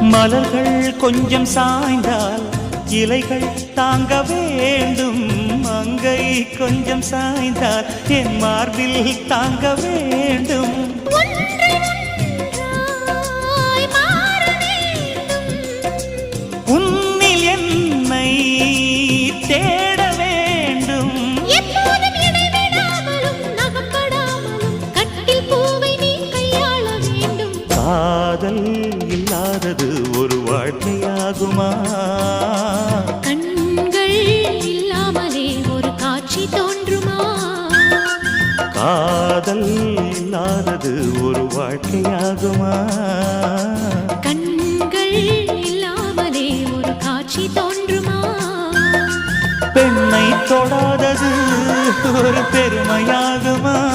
மலர்கள் கொஞ்சம் சாய்ந்தால் இலைகள் தாங்க வேண்டும். மங்கை கொஞ்சம் சாய்ந்தால் என் மார்பில் தாங்க வேண்டும். உன்னில் என்னை தேட வேண்டும். காதல் இல்லாதது ஒரு வாழ்க்கையாகுமா? கண்கள் இல்லாமலே ஒரு காட்சி தோன்றுமா? காதல் இல்லாதது ஒரு வாழ்க்கையாகுமா? கண்கள் இல்லாமலே ஒரு காட்சி தோன்றுமா? பெண்ணை தொடாதது ஒரு பெருமையாகுமா?